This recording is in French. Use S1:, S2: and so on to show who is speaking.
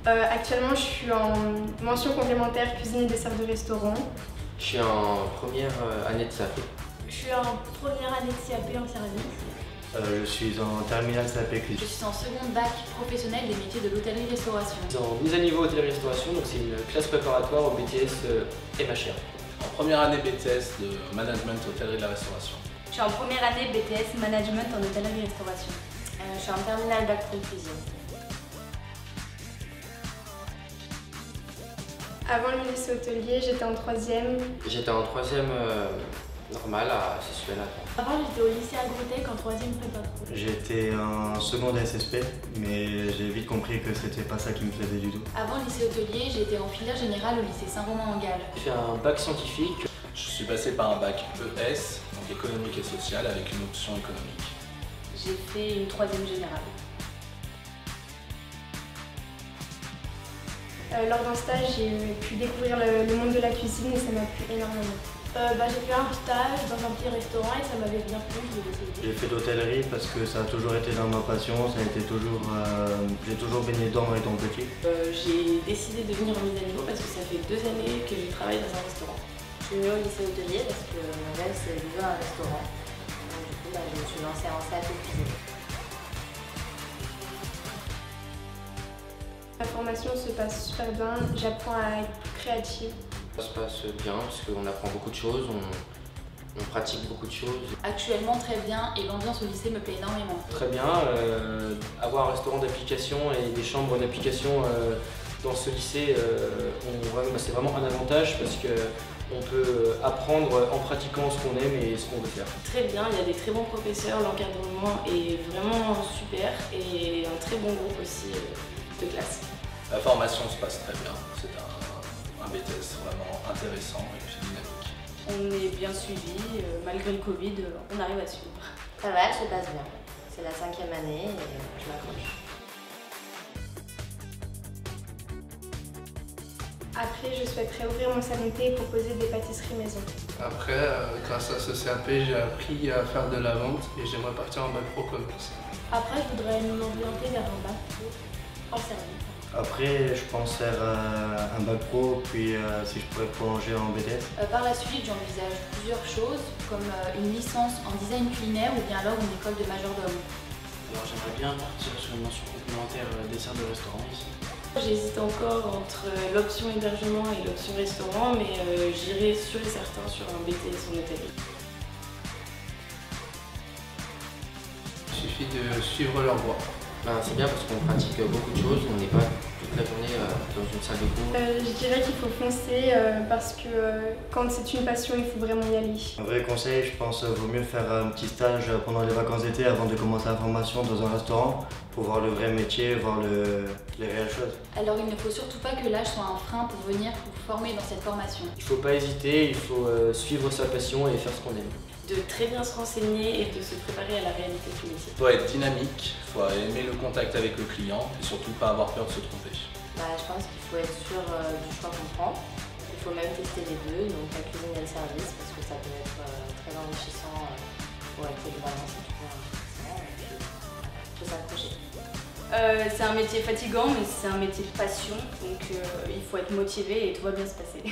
S1: Actuellement, je suis en mention complémentaire cuisine et dessert de restaurant.
S2: Je suis en première année de CAP.
S3: Je suis en première année de CAP en service.
S4: Je suis en terminale CAP
S5: Je
S4: cuisine.
S5: suis en seconde bac professionnel des métiers de l'hôtellerie-restauration.
S2: Je suis en mise à niveau hôtellerie-restauration, donc c'est une classe préparatoire au BTS MHR.
S6: En première année BTS de management hôtellerie de la restauration.
S3: Je suis en première année BTS management en hôtellerie-restauration.
S7: Je suis en terminale bac pro cuisine.
S1: Avant le lycée hôtelier, j'étais en troisième.
S2: J'étais en troisième normale à Sessuel.
S3: Avant, j'étais au lycée Agrotech en troisième prépa pro.
S4: J'étais en seconde SSP, mais j'ai vite compris que c'était pas ça qui me plaisait du tout.
S5: Avant le lycée hôtelier, j'ai été en filière générale au lycée Saint-Romain-en-Galles.
S2: J'ai fait un bac scientifique.
S6: Je suis passé par un bac ES, donc économique et social, avec une option économique.
S3: J'ai fait une troisième générale.
S1: Lors d'un stage, j'ai pu découvrir le monde de la cuisine et ça m'a plu énormément.
S3: J'ai fait un stage dans un petit restaurant et ça m'avait bien plu, je l'ai essayé.
S4: J'ai fait d'hôtellerie parce que ça a toujours été dans ma passion, ça a été toujours, j'ai toujours baigné dedans étant petit.
S3: J'ai décidé de venir en mise à niveau parce que ça fait 2 années que je travaille dans un restaurant.
S7: Je suis venue au lycée hôtelier parce que mon rêve c'est d'ouvrir un restaurant. Donc, du coup, je me suis lancée en CAP cuisine.
S1: La formation se passe super bien, j'apprends à être plus créative.
S2: Ça se passe bien parce qu'on apprend beaucoup de choses, on pratique beaucoup de choses.
S5: Actuellement très bien et l'ambiance au lycée me plaît énormément.
S2: Très bien, avoir un restaurant d'application et des chambres d'application dans ce lycée, c'est vraiment un avantage parce qu'on peut apprendre en pratiquant ce qu'on aime et ce qu'on veut faire.
S3: Très bien, il y a des très bons professeurs, l'encadrement est vraiment super et un très bon groupe aussi de classe.
S6: La formation se passe très bien, c'est un BTS vraiment intéressant et puis dynamique.
S3: On est bien suivi, malgré le Covid, on arrive à suivre.
S7: Ça va, elle se passe bien. C'est la 5e année et je m'accroche.
S1: Après, je souhaiterais ouvrir mon salon de thé et proposer des pâtisseries maison.
S8: Après, grâce à ce CAP, j'ai appris à faire de la vente et j'aimerais partir en bac pro commerce.
S3: Après, je voudrais m'orienter vers un bac pro en service.
S4: Après, je pense faire un bac pro, puis si je pourrais prolonger en BTS.
S5: Par la suite, j'envisage plusieurs choses comme une licence en design culinaire ou bien alors une école de majordome.
S2: Alors j'aimerais bien partir sur une mention complémentaire dessert de restaurant ici.
S3: J'hésite encore entre l'option hébergement et l'option restaurant, mais j'irai sûr et certain sur un BTS en hôtellerie.
S8: Il suffit de suivre leur voie.
S2: C'est bien parce qu'on pratique beaucoup de choses, on n'est pas toute la journée dans une salle de cours.
S1: Je dirais qu'il faut foncer parce que quand c'est une passion, il faut vraiment y aller.
S4: Un vrai conseil, je pense vaut mieux faire un petit stage pendant les vacances d'été avant de commencer la formation dans un restaurant pour voir le vrai métier, voir les réelles choses.
S5: Alors il ne faut surtout pas que l'âge soit un frein pour venir vous former dans cette formation.
S2: Il ne faut pas hésiter, il faut suivre sa passion et faire ce qu'on aime.
S3: De très bien se renseigner et de se préparer à la réalité du métier.
S6: Il faut être dynamique, il faut aimer le contact avec le client et surtout pas avoir peur de se tromper.
S7: Je pense qu'il faut être sûr du choix qu'on prend. Il faut même tester les deux, donc la cuisine et le service, parce que ça peut être très enrichissant pour être polyvalent, c'est toujours intéressant. Il faut s'accrocher.
S3: C'est un métier fatigant, mais c'est un métier de passion, donc il faut être motivé et tout va bien se passer.